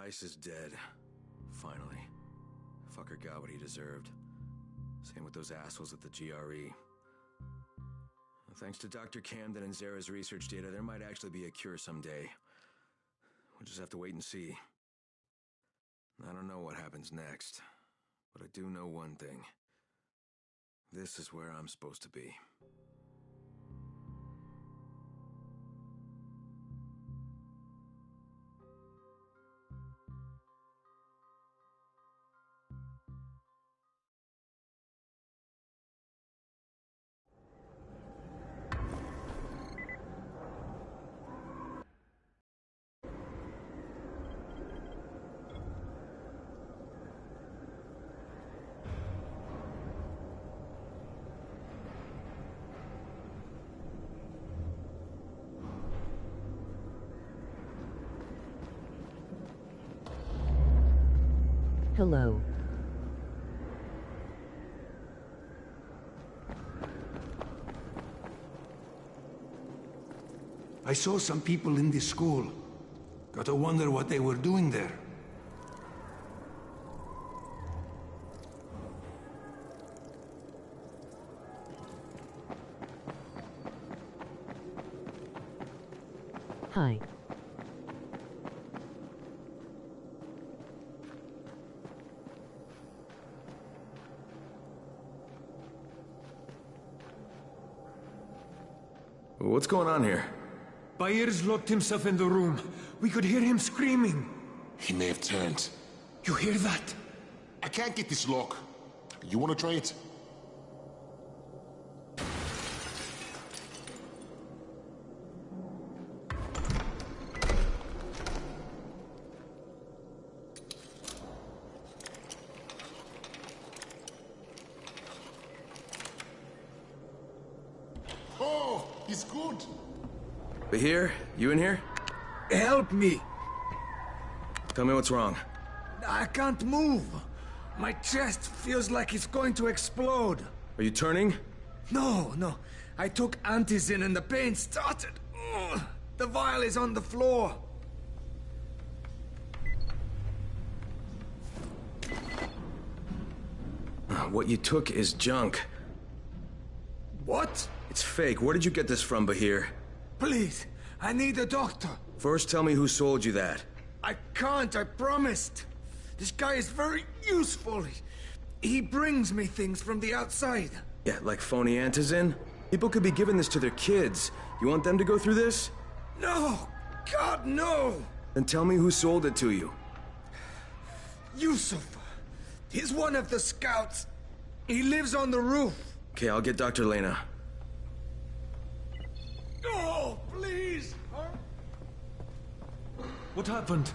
Rice is dead. Finally. Fucker got what he deserved. Same with those assholes at the GRE. Thanks to Dr. Camden and Zara's research data, there might actually be a cure someday. We'll just have to wait and see. I don't know what happens next, but I do know one thing. This is where I'm supposed to be. Hello. I saw some people in this school. Gotta wonder what they were doing there. Hi. What's going on here? Byers locked himself in the room. We could hear him screaming. He may have turned. You hear that? I can't get this lock. You want to try it? Oh, he's good. Bahir, you in here? Help me! Tell me what's wrong. I can't move. My chest feels like it's going to explode. Are you turning? No. I took Antizin and the pain started. Ugh. The vial is on the floor. What you took is junk. What? It's fake. Where did you get this from, Bahir? Please, I need a doctor. First, tell me who sold you that. I can't, I promised. This guy is very useful. He brings me things from the outside. Yeah, like phony Antizin? People could be giving this to their kids. You want them to go through this? No! God, no! Then tell me who sold it to you. Yusuf. He's one of the scouts. He lives on the roof. Okay, I'll get Dr. Lena. No, please! What happened?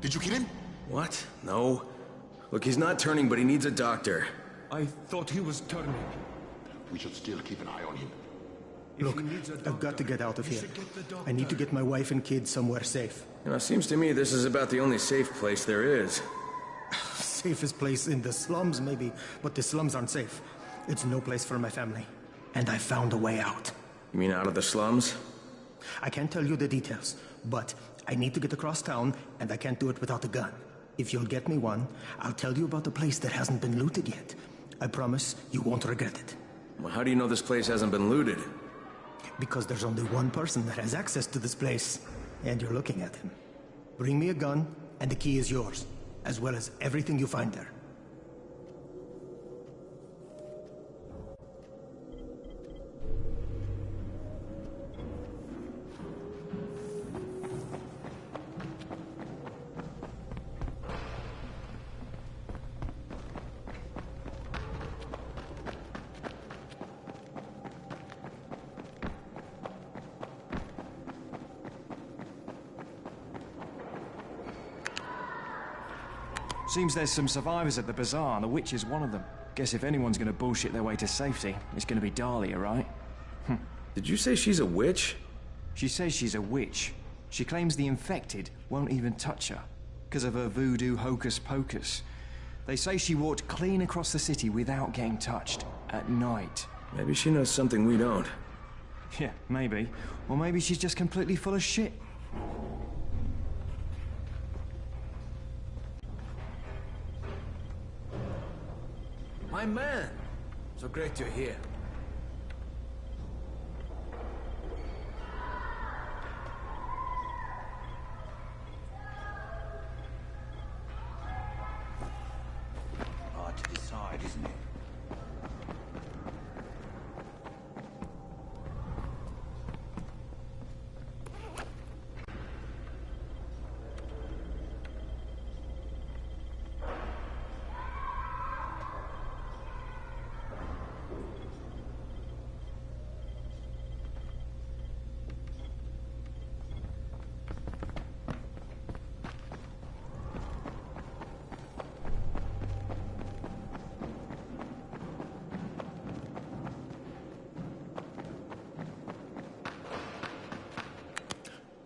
Did you kill him? What? No. Look, he's not turning, but he needs a doctor. I thought he was turning. We should still keep an eye on him. Look, I've got to get out of here. I need to get my wife and kids somewhere safe. You know, it seems to me this is about the only safe place there is. Safest place in the slums, maybe, but the slums aren't safe. It's no place for my family. And I found a way out. You mean out of the slums? I can't tell you the details, but I need to get across town, and I can't do it without a gun. If you'll get me one, I'll tell you about a place that hasn't been looted yet. I promise you won't regret it. Well, how do you know this place hasn't been looted? Because there's only one person that has access to this place, and you're looking at him. Bring me a gun, and the key is yours, as well as everything you find there. Seems there's some survivors at the bazaar, and the witch is one of them. Guess if anyone's gonna bullshit their way to safety, it's gonna be Dahlia, right? Did you say she's a witch? She says she's a witch. She claims the infected won't even touch her, because of her voodoo hocus-pocus. They say she walked clean across the city without getting touched, at night. Maybe she knows something we don't. Yeah, maybe. Or maybe she's just completely full of shit. My man. So great you're here. Hard to decide, isn't it?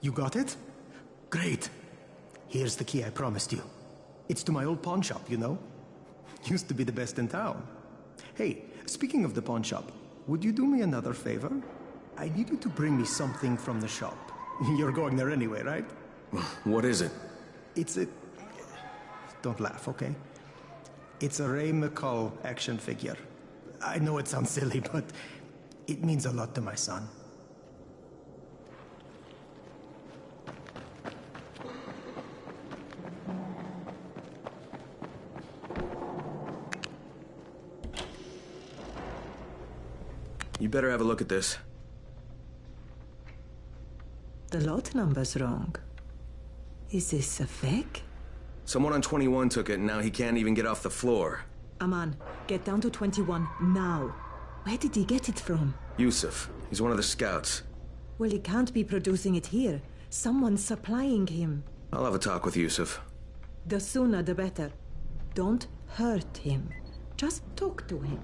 You got it? Great. Here's the key I promised you. It's to my old pawn shop, you know? Used to be the best in town. Hey, speaking of the pawn shop, would you do me another favor? I need you to bring me something from the shop. You're going there anyway, right? What is it? It's a... Don't laugh, okay? It's a Ray McCall action figure. I know it sounds silly, but it means a lot to my son. You better have a look at this. The lot number's wrong. Is this a fake? Someone on 21 took it, and now he can't even get off the floor. Aman, get down to 21 now. Where did he get it from? Yusuf. He's one of the scouts. Well, he can't be producing it here. Someone's supplying him. I'll have a talk with Yusuf. The sooner the better. Don't hurt him. Just talk to him.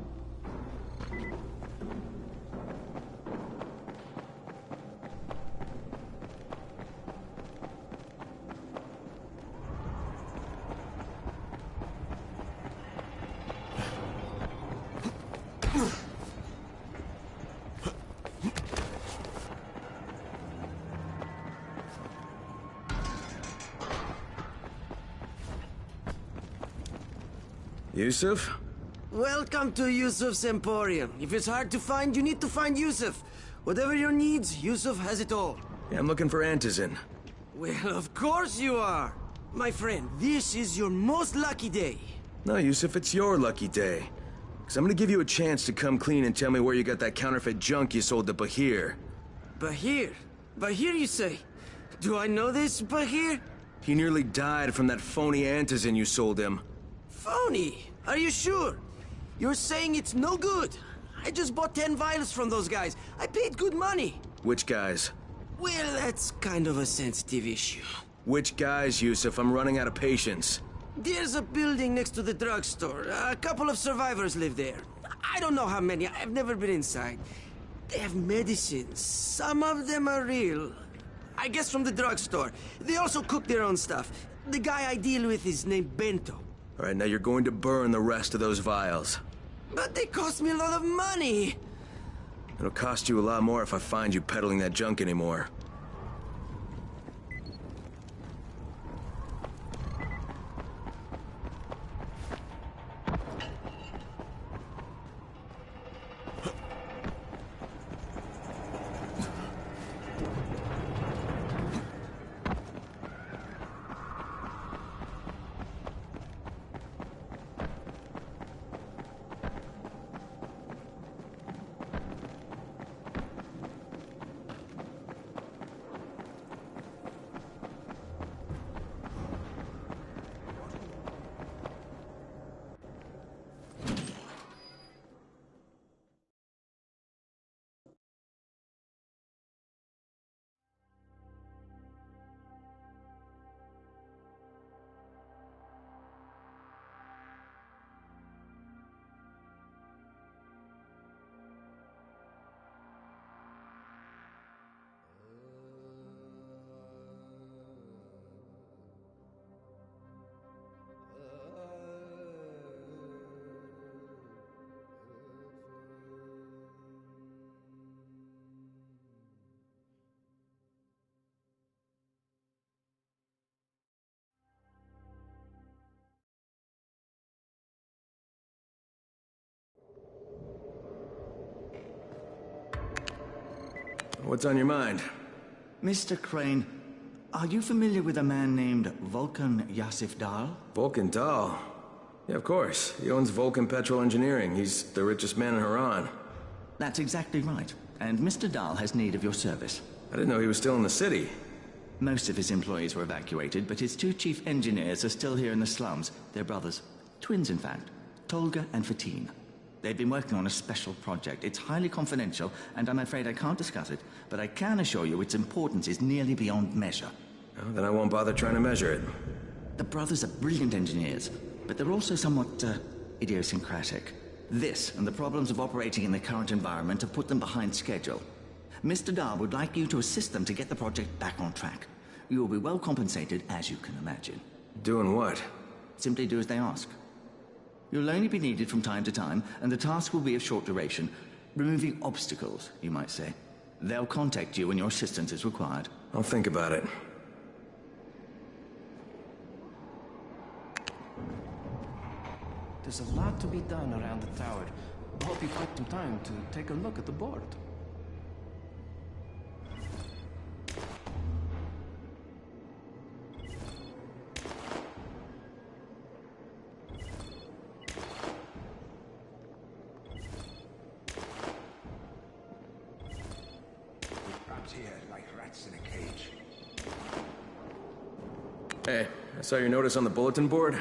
Yusuf? Welcome to Yusuf's Emporium. If it's hard to find, you need to find Yusuf. Whatever your needs, Yusuf has it all. Yeah, I'm looking for Antizin. Well, of course you are. My friend, this is your most lucky day. No, Yusuf, it's your lucky day. Because I'm gonna give you a chance to come clean and tell me where you got that counterfeit junk you sold to Bahir. Bahir? Bahir, you say? Do I know this, Bahir? He nearly died from that phony Antizin you sold him. Phony? Are you sure? You're saying it's no good? I just bought 10 vials from those guys. I paid good money. Which guys? Well, that's kind of a sensitive issue. Which guys, Yusuf? I'm running out of patience. There's a building next to the drugstore. A couple of survivors live there. I don't know how many. I've never been inside. They have medicines. Some of them are real. I guess from the drugstore. They also cook their own stuff. The guy I deal with is named Bento. All right, now you're going to burn the rest of those vials. But they cost me a lot of money. It'll cost you a lot more if I find you peddling that junk anymore. What's on your mind? Mr. Crane, are you familiar with a man named Vulcan Yasif Dahl? Vulcan Dahl? Yeah, of course. He owns Vulcan Petrol Engineering. He's the richest man in Haran. That's exactly right. And Mr. Dahl has need of your service. I didn't know he was still in the city. Most of his employees were evacuated, but his two chief engineers are still here in the slums. They're brothers. Twins, in fact. Tolga and Fatin. They've been working on a special project. It's highly confidential, and I'm afraid I can't discuss it, but I can assure you its importance is nearly beyond measure. Oh, then I won't bother trying to measure it. The brothers are brilliant engineers, but they're also somewhat, idiosyncratic. This, and the problems of operating in the current environment, have put them behind schedule. Mr. Dahl would like you to assist them to get the project back on track. You will be well compensated, as you can imagine. Doing what? Simply do as they ask. You'll only be needed from time to time, and the task will be of short duration. Removing obstacles, you might say. They'll contact you when your assistance is required. I'll think about it. There's a lot to be done around the tower. I hope you took some time to take a look at the board. Hey, I saw your notice on the bulletin board.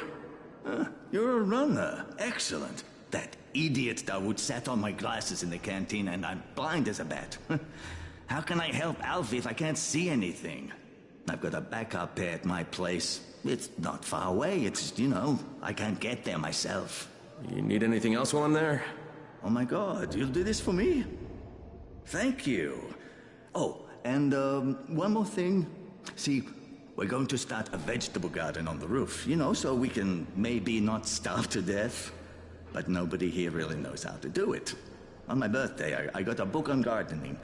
You're a runner. Excellent. That idiot Dawood sat on my glasses in the canteen and I'm blind as a bat. How can I help Alfie if I can't see anything? I've got a backup pair at my place. It's not far away. It's, I can't get there myself. You need anything else while I'm there? Oh my God, you'll do this for me? Thank you. Oh, and one more thing. See, we're going to start a vegetable garden on the roof, so we can maybe not starve to death. But nobody here really knows how to do it. On my birthday, I got a book on gardening.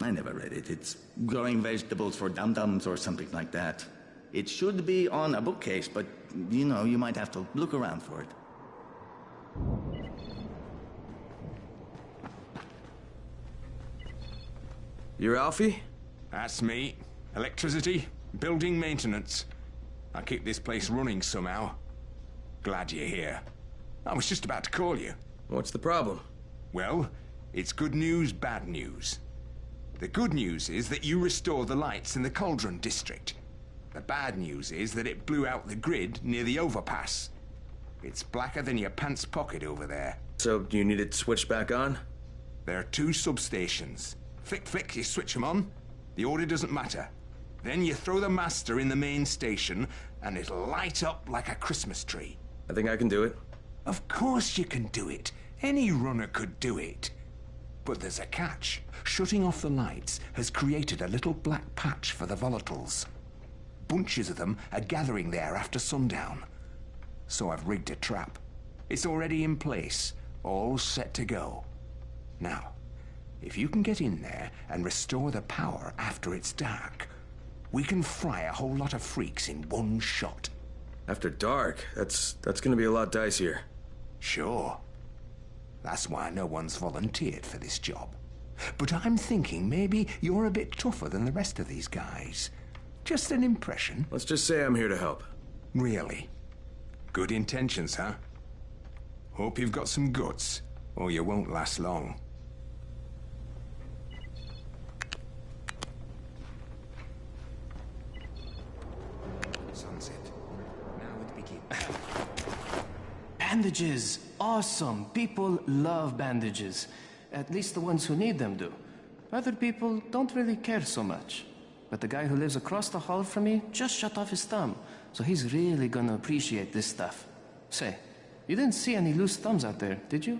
I never read it. It's growing vegetables for dum-dums or something like that. It should be on a bookcase, but, you might have to look around for it. You're Alfie? That's me. Electricity, building maintenance. I keep this place running somehow. Glad you're here. I was just about to call you. What's the problem? Well, it's good news, bad news. The good news is that you restored the lights in the Cauldron district. The bad news is that it blew out the grid near the overpass. It's blacker than your pants pocket over there. So, do you need it switched back on? There are 2 substations. Flick, you switch them on. The order doesn't matter. Then you throw the master in the main station, and it'll light up like a Christmas tree. I think I can do it. Of course you can do it. Any runner could do it. But there's a catch. Shutting off the lights has created a little black patch for the volatiles. Bunches of them are gathering there after sundown. So I've rigged a trap. It's already in place, all set to go. Now, if you can get in there and restore the power after it's dark, we can fry a whole lot of freaks in one shot. After dark? That's gonna be a lot dicier. Sure. That's why no one's volunteered for this job. But I'm thinking maybe you're a bit tougher than the rest of these guys. Just an impression. Let's just say I'm here to help. Really? Good intentions, huh? Hope you've got some guts, or you won't last long. Sunset. Now it begins. Bandages! Awesome! People love bandages. At least the ones who need them do. Other people don't really care so much. But the guy who lives across the hall from me just shut off his thumb, so he's really gonna appreciate this stuff. Say, you didn't see any loose thumbs out there, did you?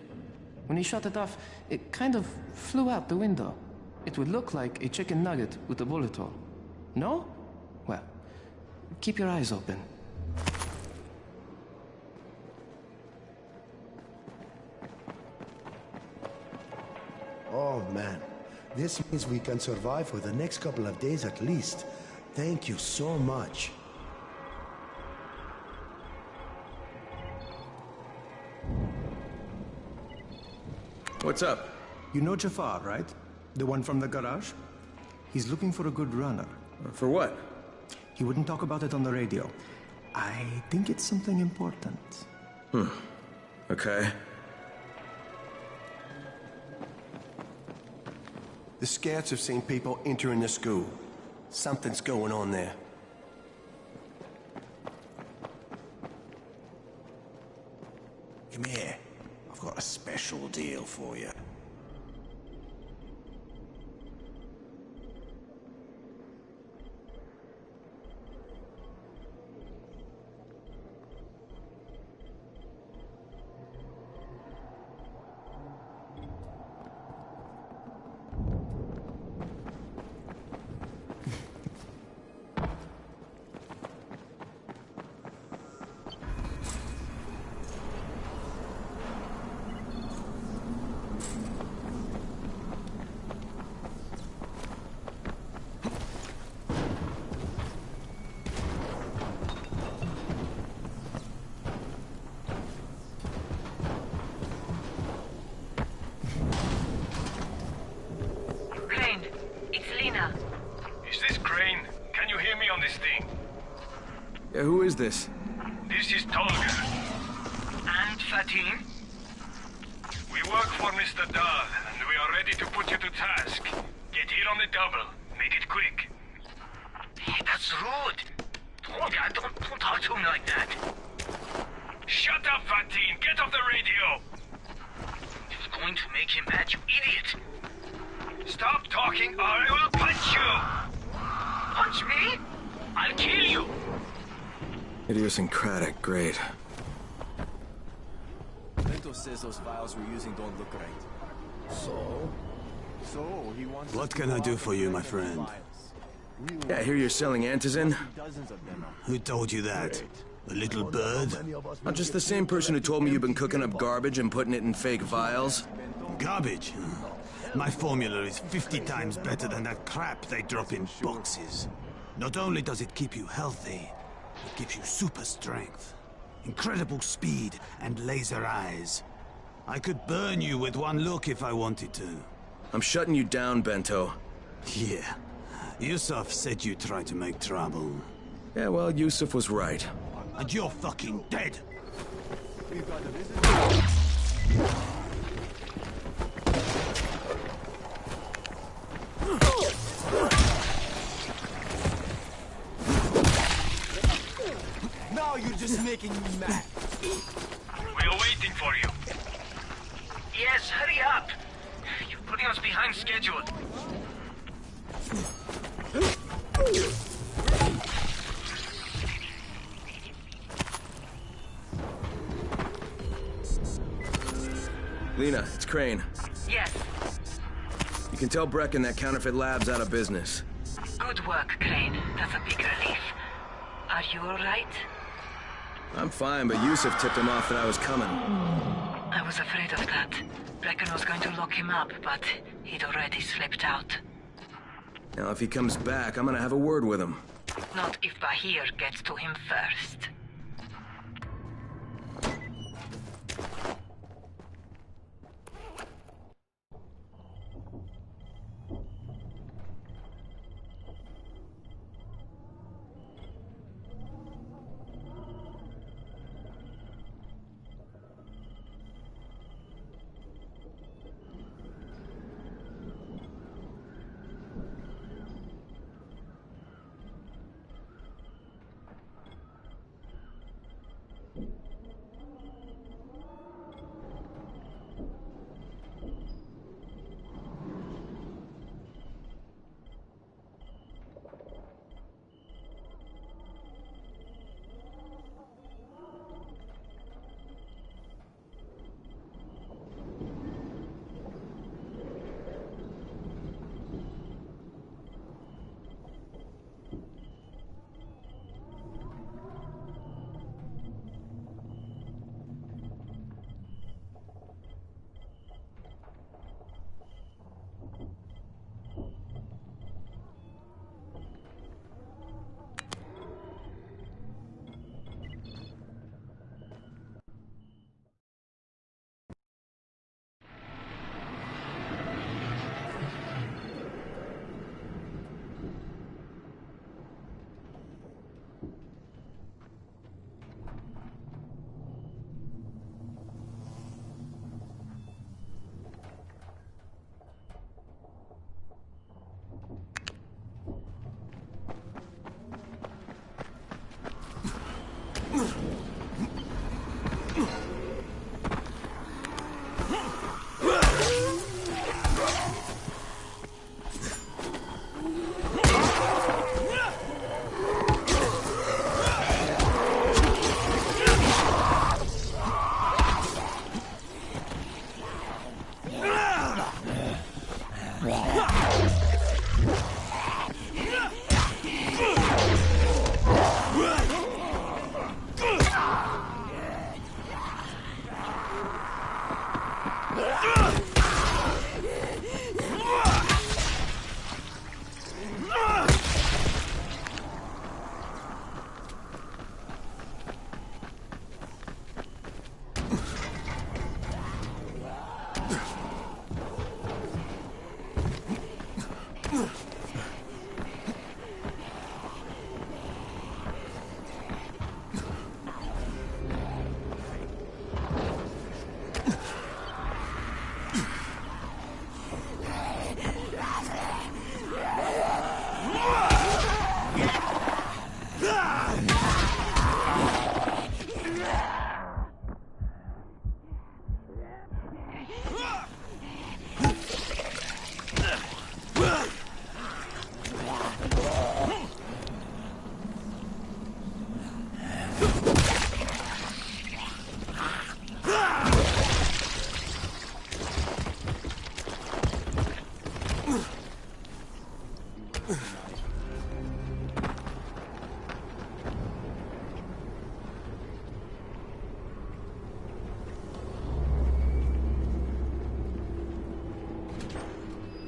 When he shut it off, it kind of flew out the window. It would look like a chicken nugget with a bullet hole. No? Well, keep your eyes open. Oh, man. This means we can survive for the next couple of days at least. Thank you so much. What's up? You know Jafar, right? The one from the garage? He's looking for a good runner. For what? He wouldn't talk about it on the radio. I think it's something important. Okay. The scouts have seen people entering the school. Something's going on there. Come here. I've got a special deal for you. Yeah, who is this? This is Tolga. And Fatin? We work for Mr. Dahl, and we are ready to put you to task. Get here on the double. Make it quick. Hey, that's rude. Tolga, don't talk to him like that. Shut up, Fatin! Get off the radio! You're going to make him mad, you idiot! Stop talking or I will punch you! Punch me? I'll kill you! Idiosyncratic, great. Bento says those files we're using don't look right. So he wants... What can I do for you, my friend? Yeah, I hear you're selling antizin? Who told you that? A little bird? Not just the same person who told me you've been cooking up garbage and putting it in fake vials? Garbage? My formula is 50 times better than that crap they drop in boxes. Not only does it keep you healthy, it gives you super strength, incredible speed, and laser eyes. I could burn you with one look if I wanted to. I'm shutting you down, Bento. Yeah. Yusuf said you tried to make trouble. Yeah, well, Yusuf was right. And you're fucking dead! Now you're just making me mad. We are waiting for you. Yes, hurry up! You're putting us behind schedule. Lena, it's Crane. Yes. You can tell Brecken that counterfeit lab's out of business. Good work, Crane. That's a big relief. Are you all right? I'm fine, but Yusuf tipped him off that I was coming. I was afraid of that. Brecken was going to lock him up, but he'd already slipped out. Now, if he comes back, I'm gonna have a word with him. Not if Bahir gets to him first.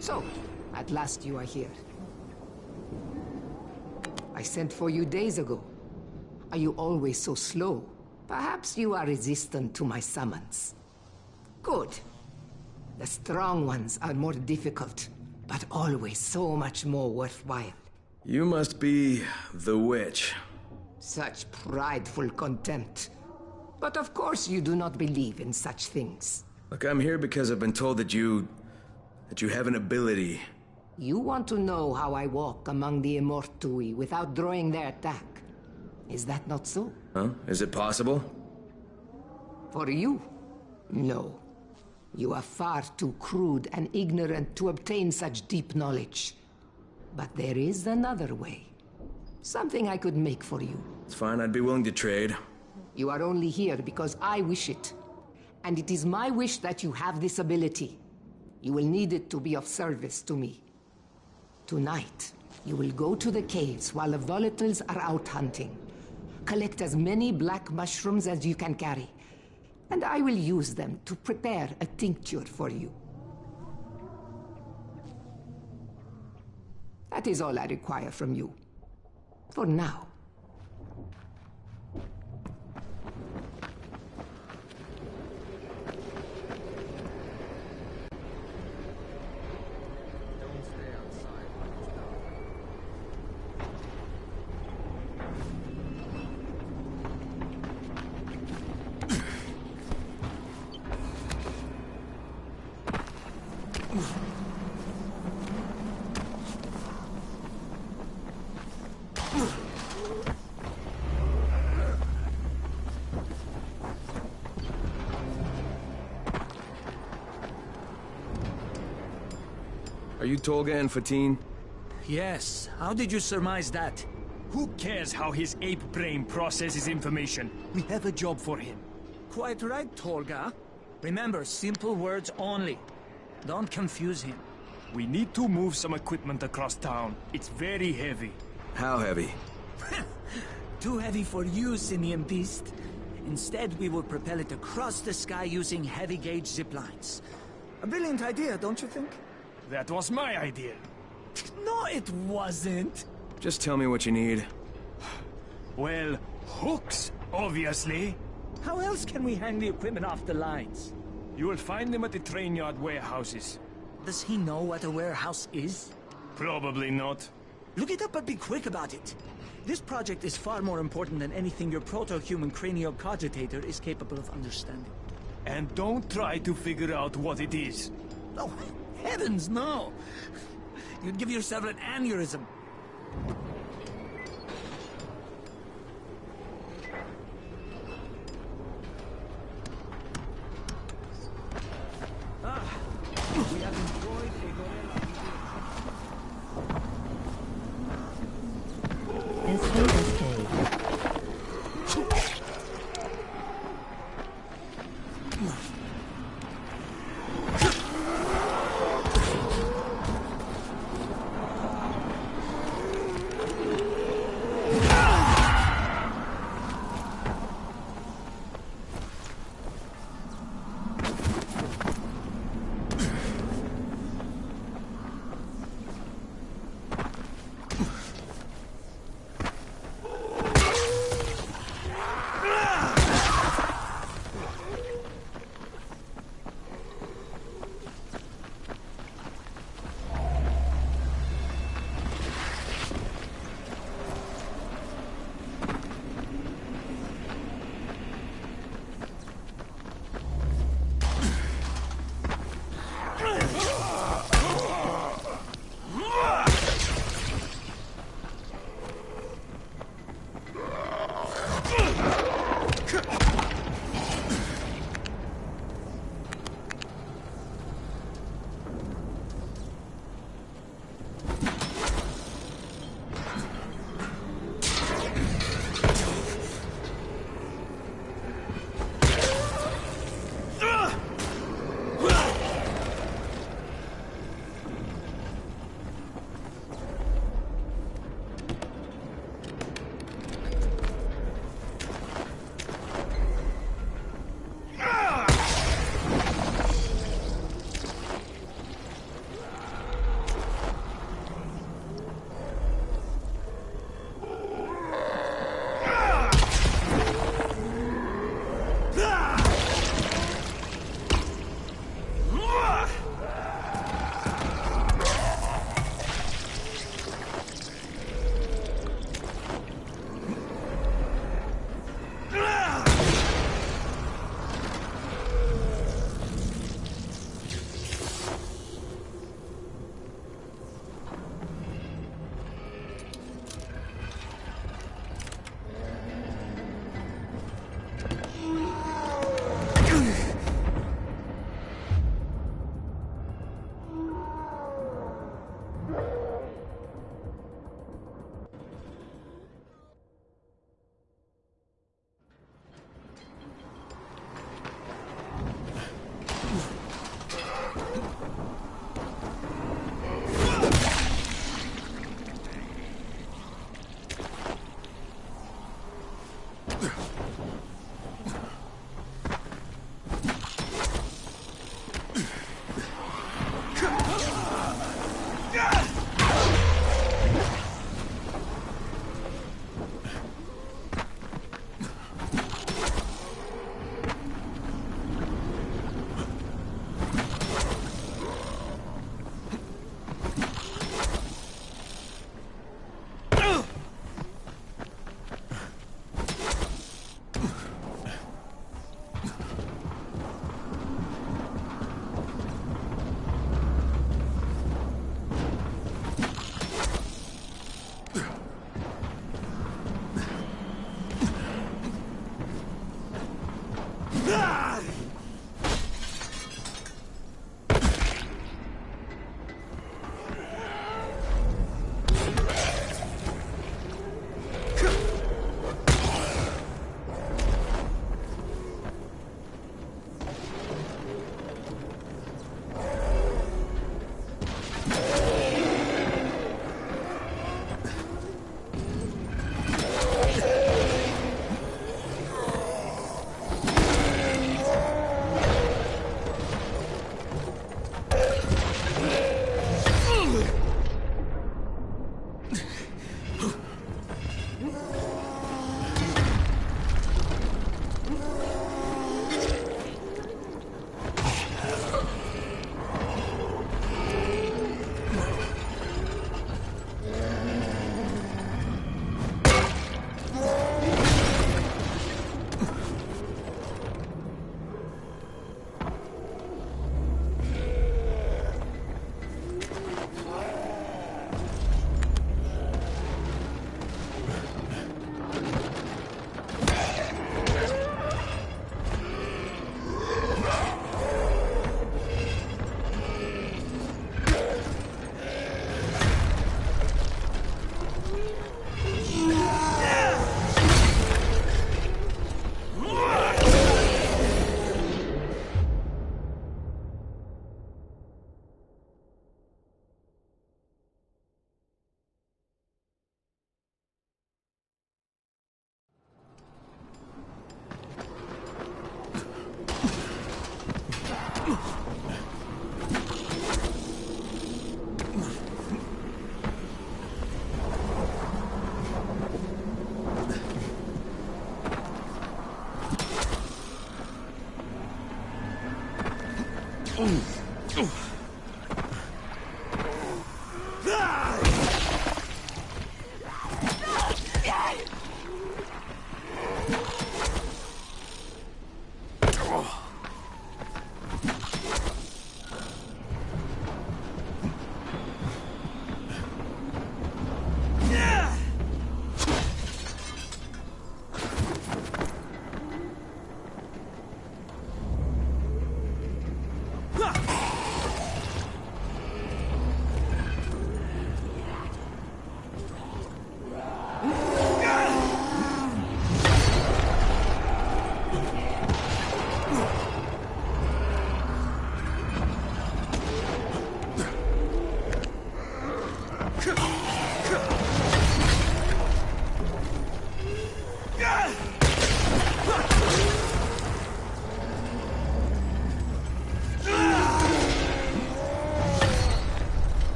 So, at last you are here. I sent for you days ago. Are you always so slow? Perhaps you are resistant to my summons. Good. The strong ones are more difficult, but always so much more worthwhile. You must be the witch. Such prideful contempt. But of course you do not believe in such things. Look, I'm here because I've been told that you have an ability. You want to know how I walk among the Immortui without drawing their attack. Is that not so? Huh? Is it possible? For you? No. You are far too crude and ignorant to obtain such deep knowledge. But there is another way. Something I could make for you. It's fine, I'd be willing to trade. You are only here because I wish it. And it is my wish that you have this ability. You will need it to be of service to me. Tonight, you will go to the caves while the volatiles are out hunting. Collect as many black mushrooms as you can carry, and I will use them to prepare a tincture for you. That is all I require from you. For now. Are you Tolga and Fatine? Yes. How did you surmise that? Who cares how his ape brain processes information? We have a job for him. Quite right, Tolga. Remember, simple words only. Don't confuse him. We need to move some equipment across town. It's very heavy. How heavy? Too heavy for you, Simian Beast. Instead, we will propel it across the sky using heavy-gauge zip lines. A brilliant idea, don't you think? That was my idea. No, it wasn't. Just tell me what you need. Well, hooks, obviously. How else can we hang the equipment off the lines? You will find them at the train yard warehouses. Does he know what a warehouse is? Probably not. Look it up, but be quick about it. This project is far more important than anything your proto-human cranial cogitator is capable of understanding. And don't try to figure out what it is. Oh, heavens, no! You'd give yourself an aneurysm. We have enjoyed a gorilla.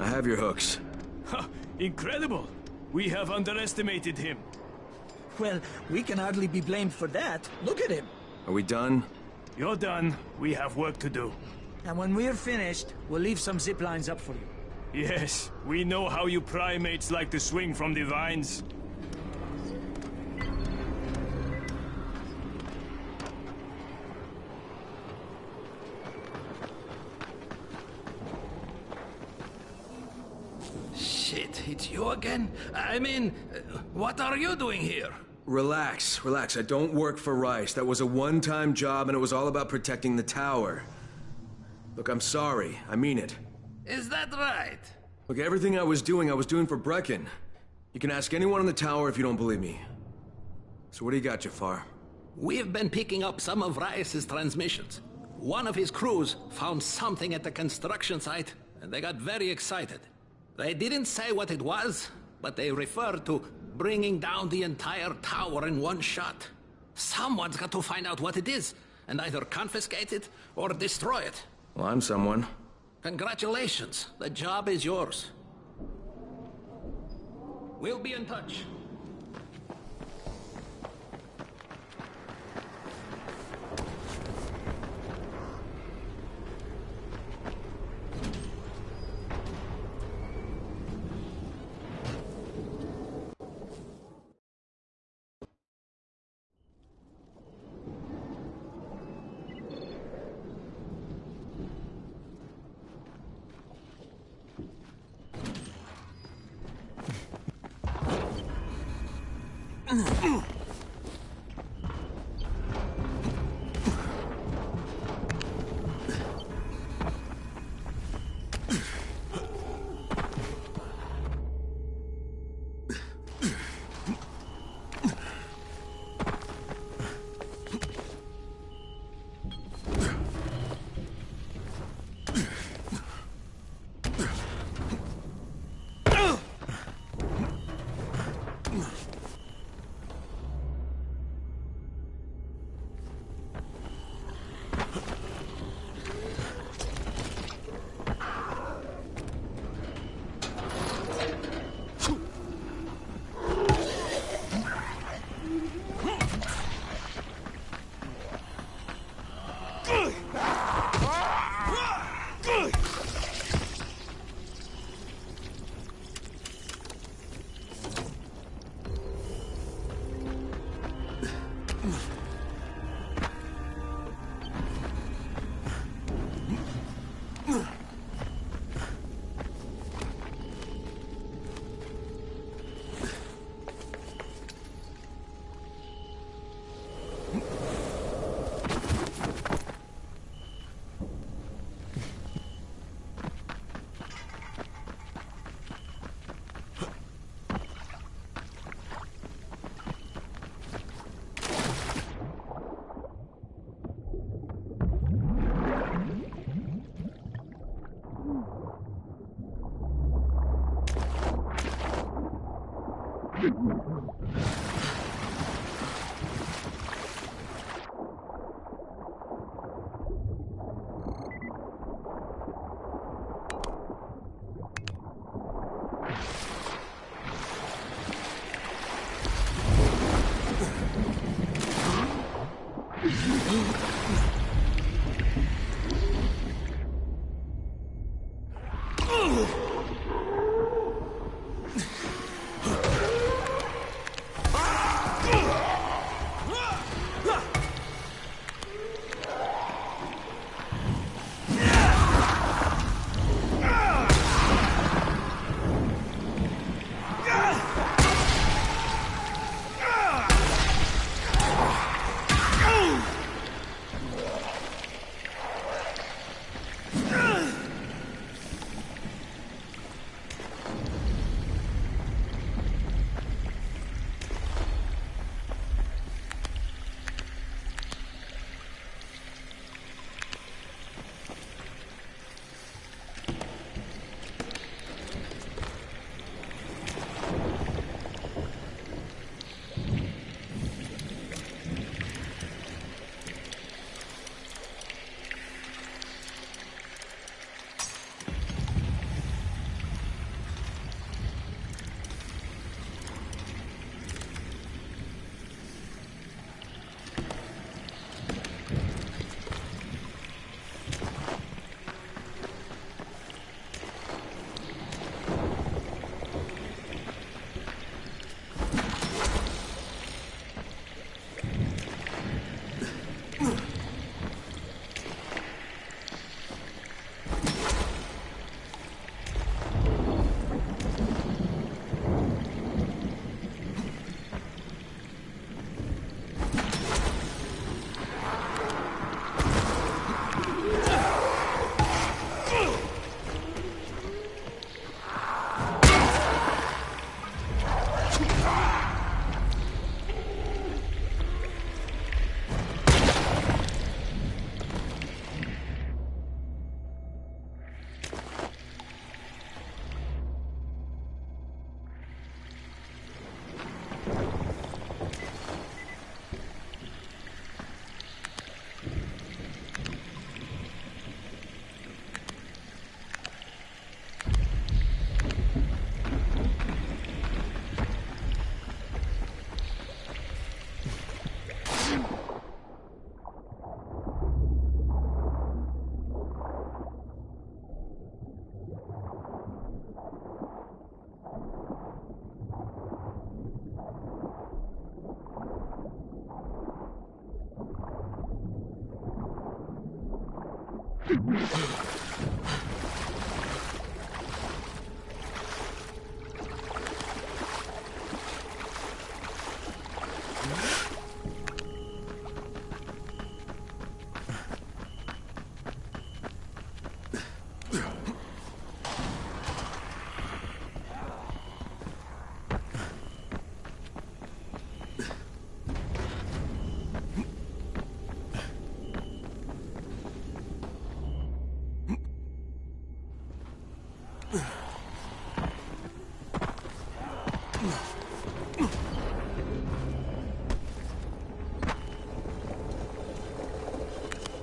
have your hooks. Ha! Incredible! We have underestimated him. Well, we can hardly be blamed for that. Look at him. Are we done? You're done. We have work to do. And when we're finished, we'll leave some zip lines up for you. Yes, we know how you primates like to swing from the vines. Shit, it's you again? I mean, what are you doing here? Relax, relax. I don't work for Rice. That was a one-time job and it was all about protecting the tower. Look, I'm sorry. I mean it. Is that right? Look, everything I was doing for Brecken. You can ask anyone in the tower if you don't believe me. So what do you got, Jafar? We've been picking up some of Rice's transmissions. One of his crews found something at the construction site, and they got very excited. They didn't say what it was, but they referred to bringing down the entire tower in one shot. Someone's got to find out what it is, and either confiscate it or destroy it. Well, I'm someone. Congratulations. The job is yours. We'll be in touch.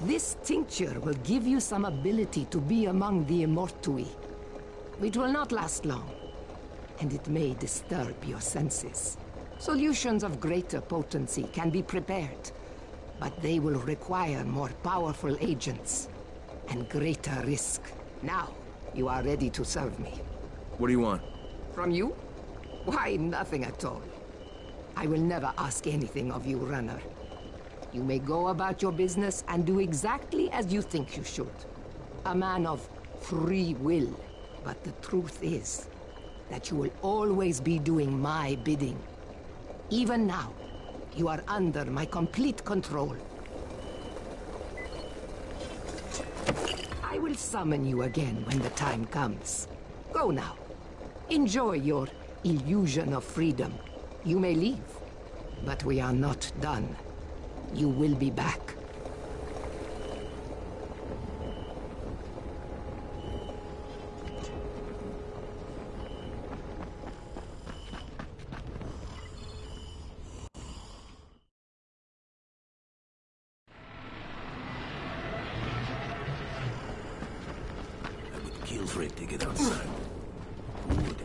This tincture will give you some ability to be among the Immortui. It will not last long, and it may disturb your senses. Solutions of greater potency can be prepared, but they will require more powerful agents and greater risk. Now, you are ready to serve me. What do you want? From you? Why, nothing at all. I will never ask anything of you, runner. You may go about your business and do exactly as you think you should. A man of free will. But the truth is that you will always be doing my bidding. Even now, you are under my complete control. I will summon you again when the time comes. Go now. Enjoy your illusion of freedom. You may leave, but we are not done. You will be back. I would kill for it to get outside. Would.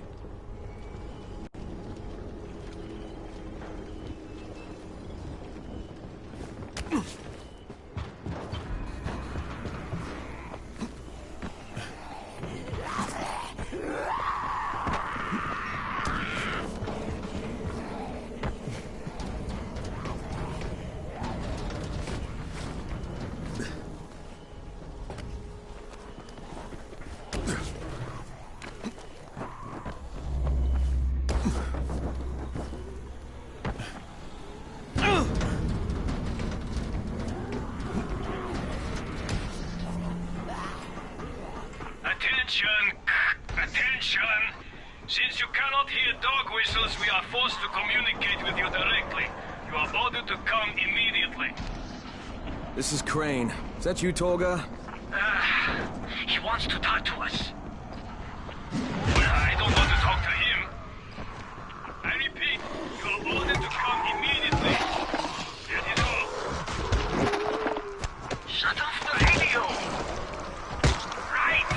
Attention! Since you cannot hear dog whistles, we are forced to communicate with you directly. You are ordered to come immediately. This is Crane. Is that you, Tolga? He wants to talk to us. I don't want to talk to him. I repeat, you are ordered to come immediately. That is all. Shut off the radio! Right!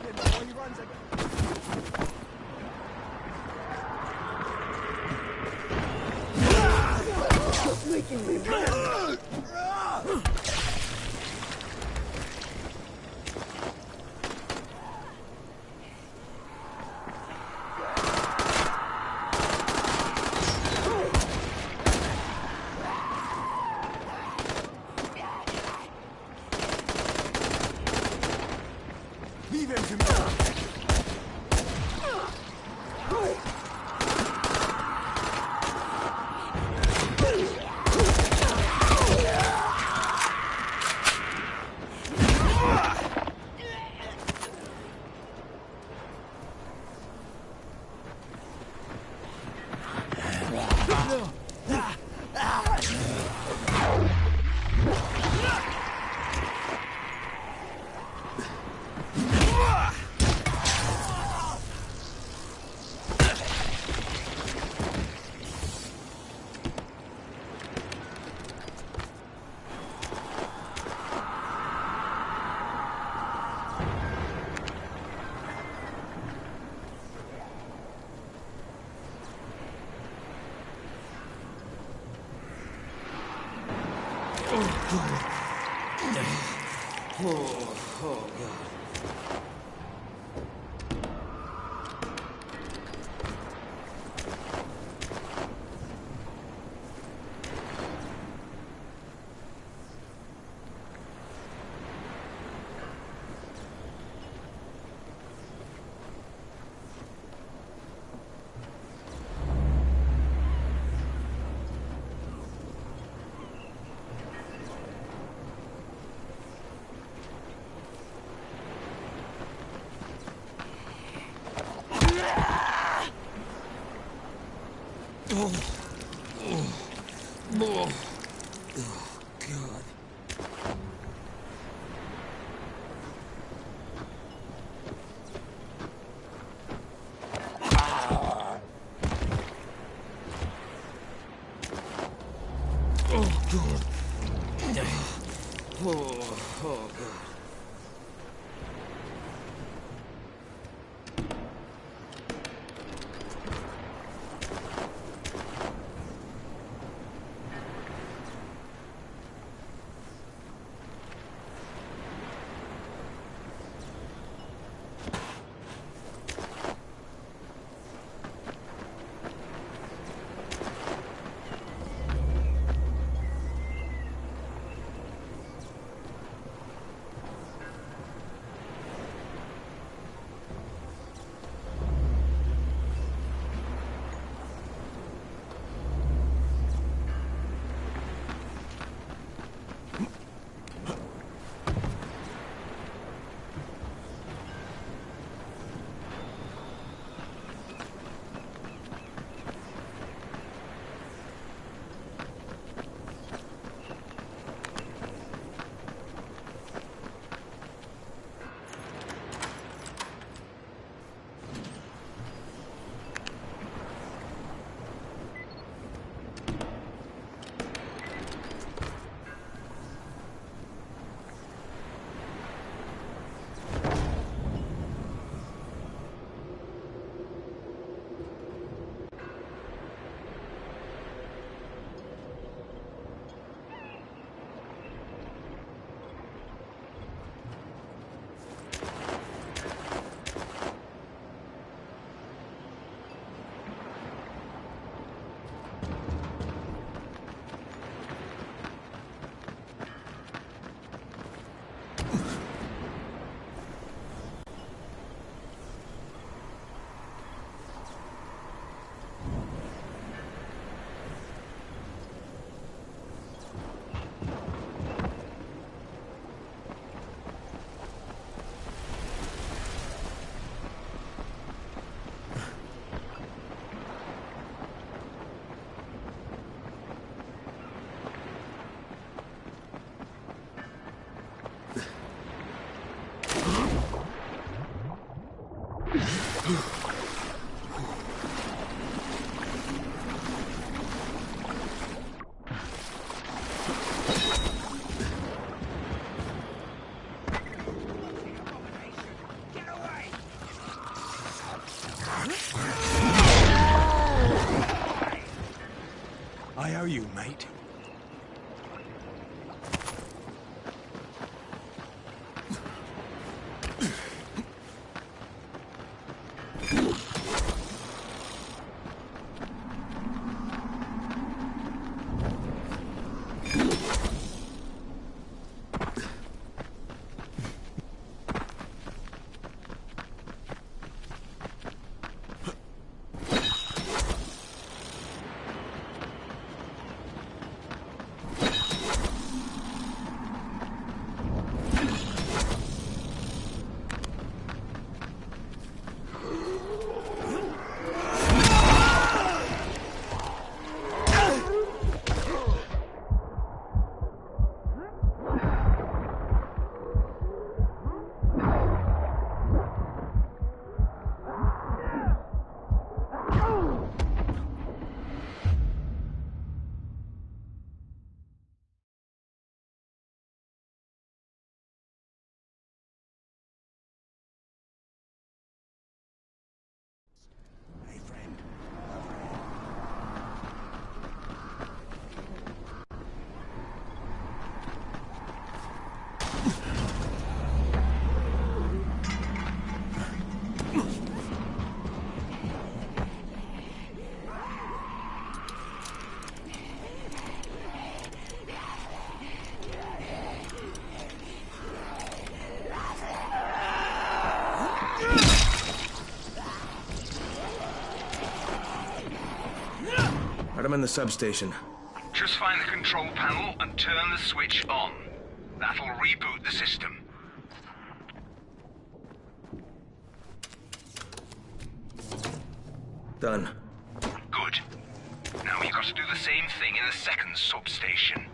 him before he runs again. Just making me mad. Leave him to me. Oh, God. Oh, God. Oh, God. Oh, God. Get away! I'm in the substation. Just find the control panel and turn the switch on. That'll reboot the system. Done. Good. Now you've got to do the same thing in the second substation.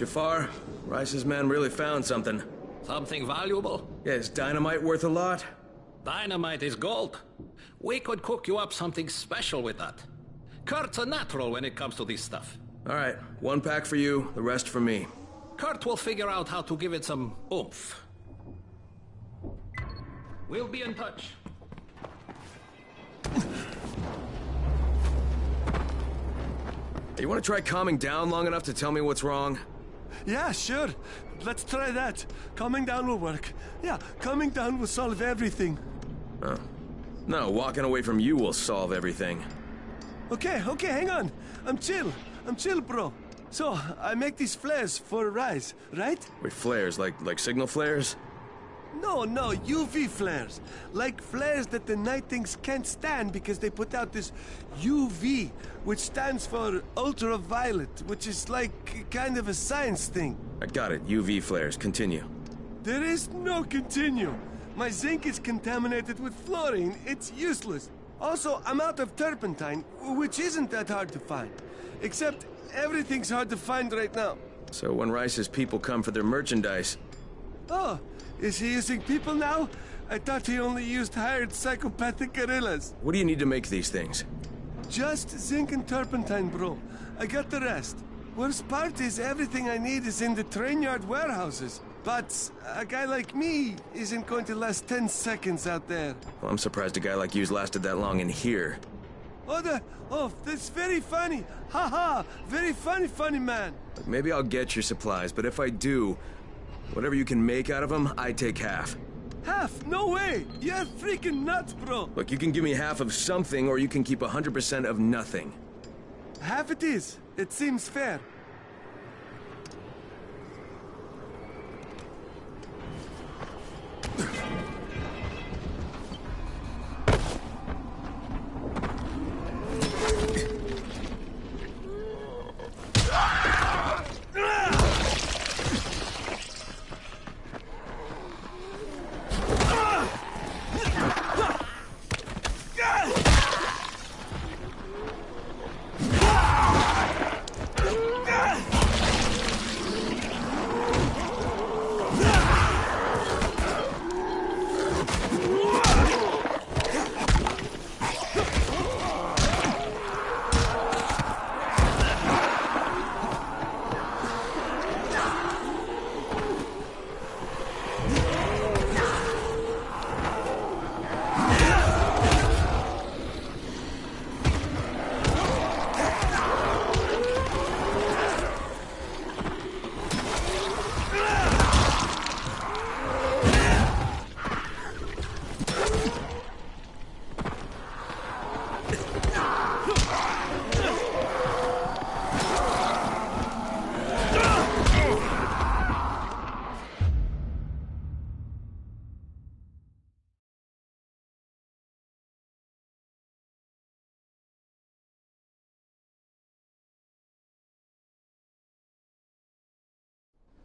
Jafar, Rice's men really found something. Something valuable? Yeah, is dynamite worth a lot? Dynamite is gold. We could cook you up something special with that. Kurt's a natural when it comes to this stuff. All right, 1 pack for you, the rest for me. Kurt will figure out how to give it some oomph. We'll be in touch. You want to try calming down long enough to tell me what's wrong? Yeah, sure. Let's try that. Calming down will work. Yeah, calming down will solve everything. Oh. No, walking away from you will solve everything. Okay, hang on. I'm chill, bro. So, I make these flares for Rise, right? Wait, flares? Like signal flares? No, UV flares. Like flares that the Night Things can't stand because they put out this UV, which stands for ultraviolet, which is like kind of a science thing. I got it, UV flares. Continue. There is no continue. My zinc is contaminated with fluorine. It's useless. Also, I'm out of turpentine, which isn't that hard to find. Except, everything's hard to find right now. So when Rice's people come for their merchandise... Oh, is he using people now? I thought he only used hired psychopathic guerrillas. What do you need to make these things? Just zinc and turpentine, bro. I got the rest. Worst part is everything I need is in the train yard warehouses. But a guy like me isn't going to last 10 seconds out there. Well, I'm surprised a guy like you's lasted that long in here. Oh, that's very funny. Ha ha, very funny man. Look, maybe I'll get your supplies, but if I do, whatever you can make out of them, I take half. Half? No way! You're freaking nuts, bro! Look, you can give me half of something, or you can keep 100% of nothing. Half it is. It seems fair.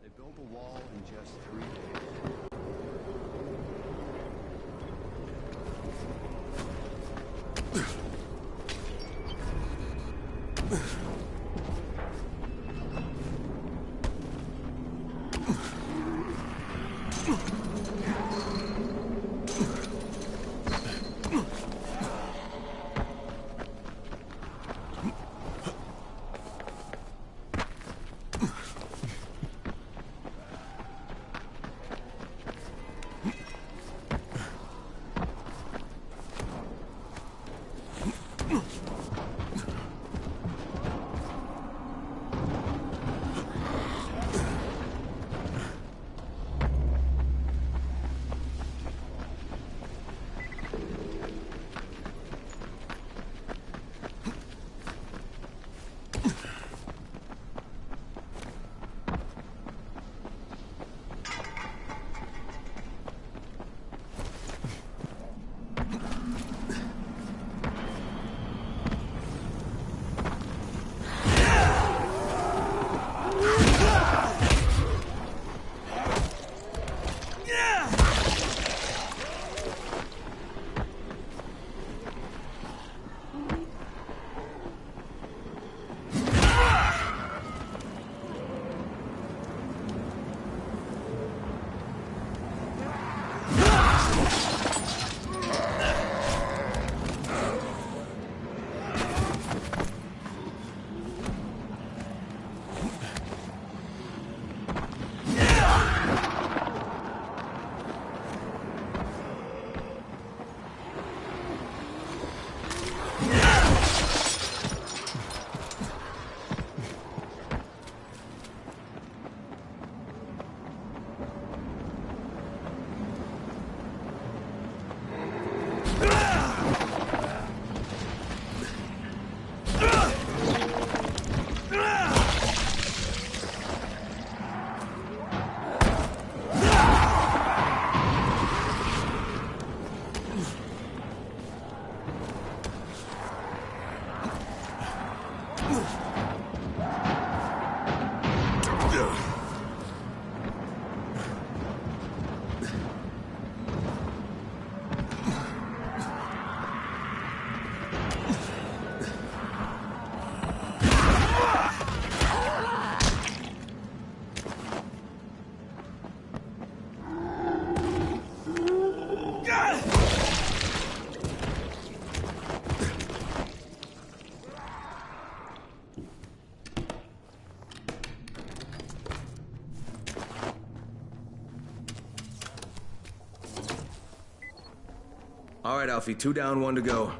They built a wall in just 3 days. All right, Alfie, 2 down, 1 to go.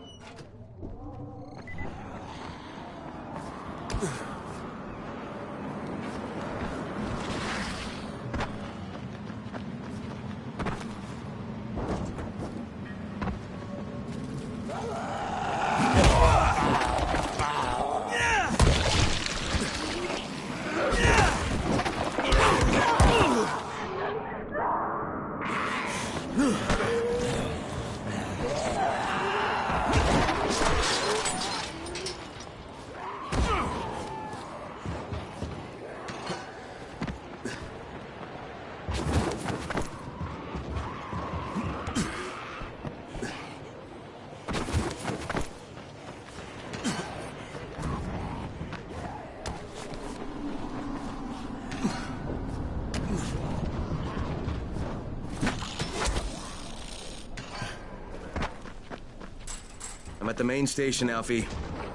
I'm at the main station, Alfie.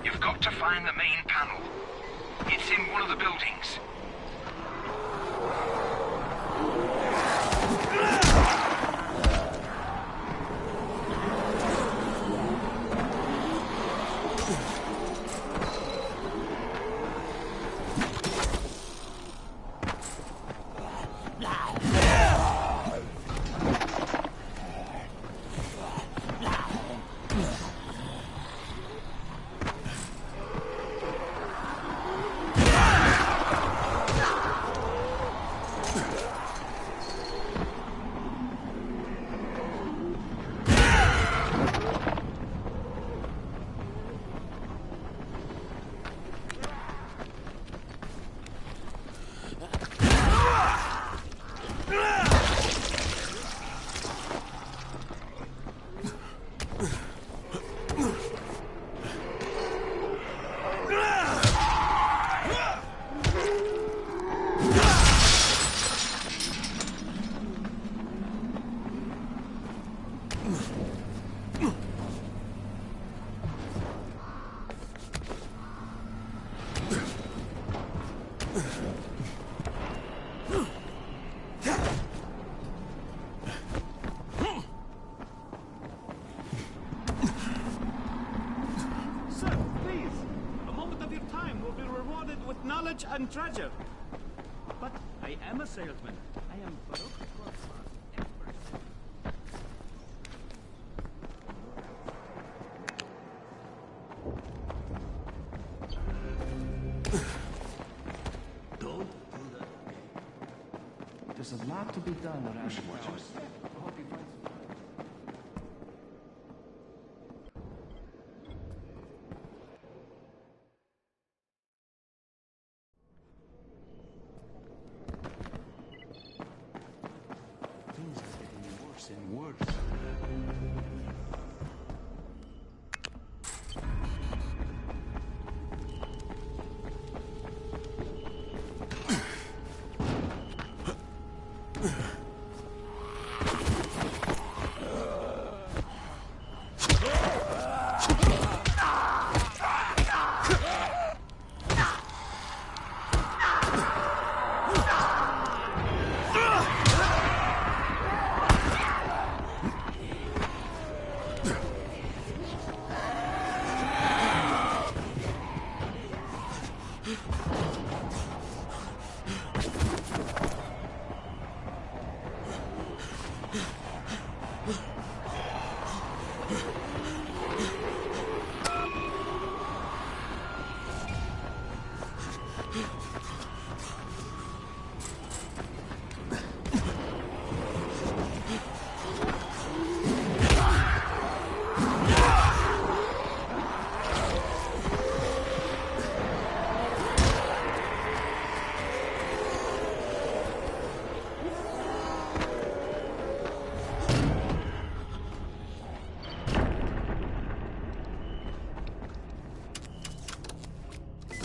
You've got to find the main panel. It's in one of the buildings. And treasure. But I am a salesman. I am Baruch Grossman, expert. Don't do that. There's a lot to be done around the tower. I hope you find some time. And worse.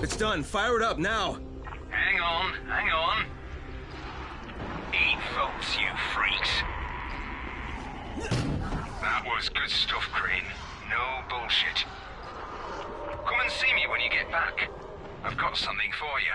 It's done. Fire it up now. Hang on, hang on. Eat folks, you freaks. That was good stuff, Crane. No bullshit. Come and see me when you get back. I've got something for you.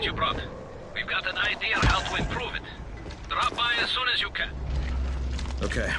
You brought. We've got an idea how to improve it. Drop by as soon as you can. Okay.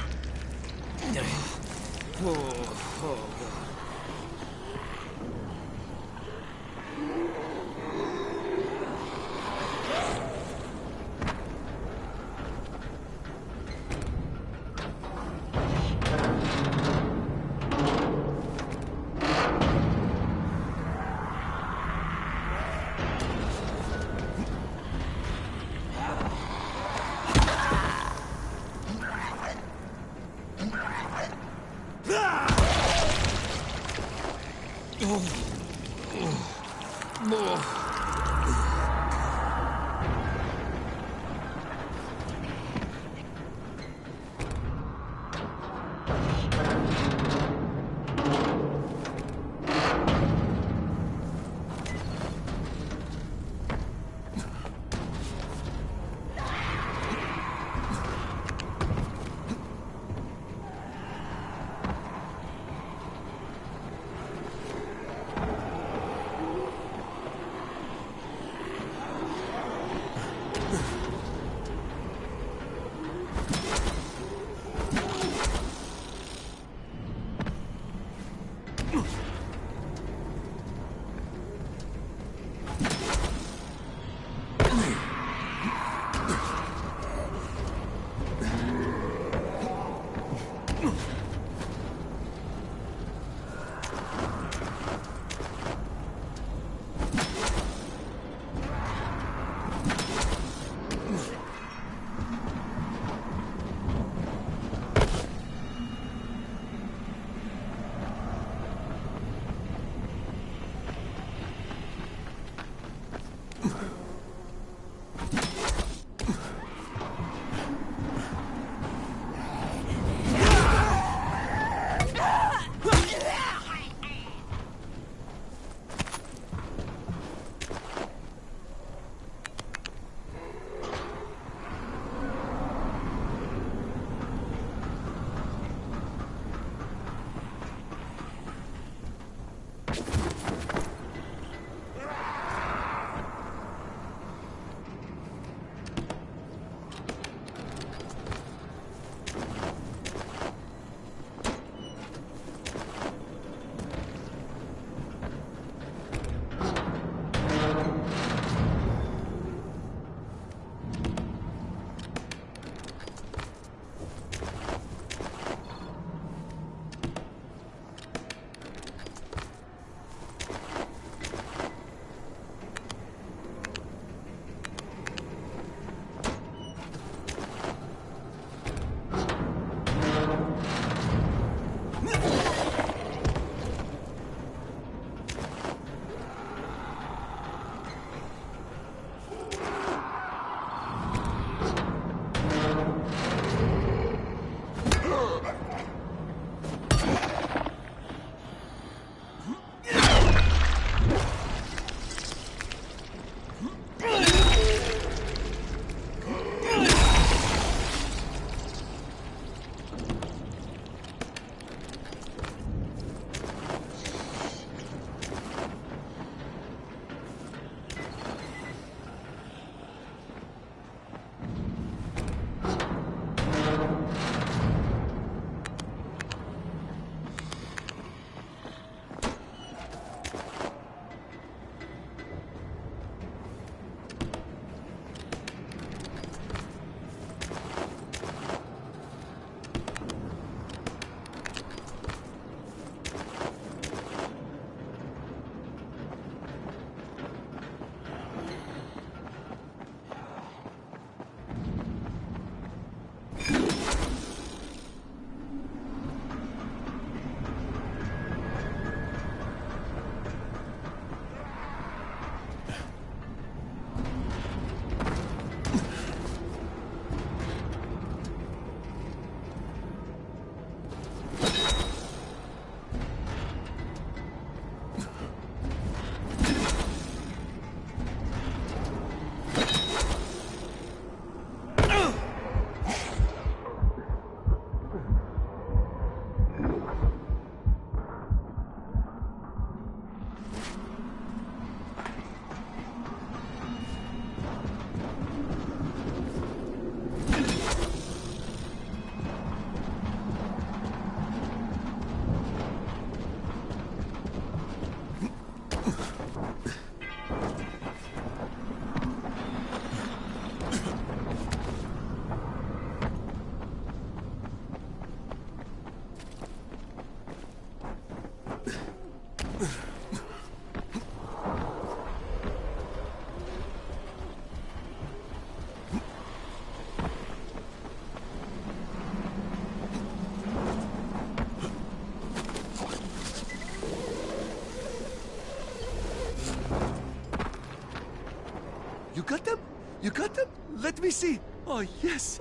got them? You got them? Let me see. Oh yes,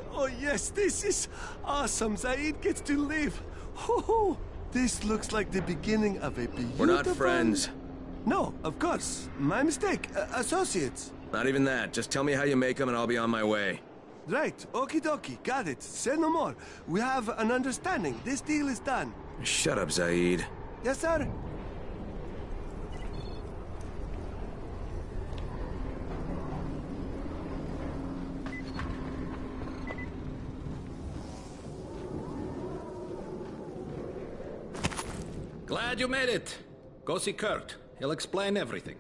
this is awesome. Zaid gets to live. Ho-ho. This looks like the beginning of a beautiful... We're not friends. No, of course. My mistake. Associates. Not even that. Just tell me how you make them and I'll be on my way. Right. Okie dokie. Got it. Say no more. We have an understanding. This deal is done. Shut up, Zaid. Yes, sir. Glad you made it. Go see Kurt. He'll explain everything.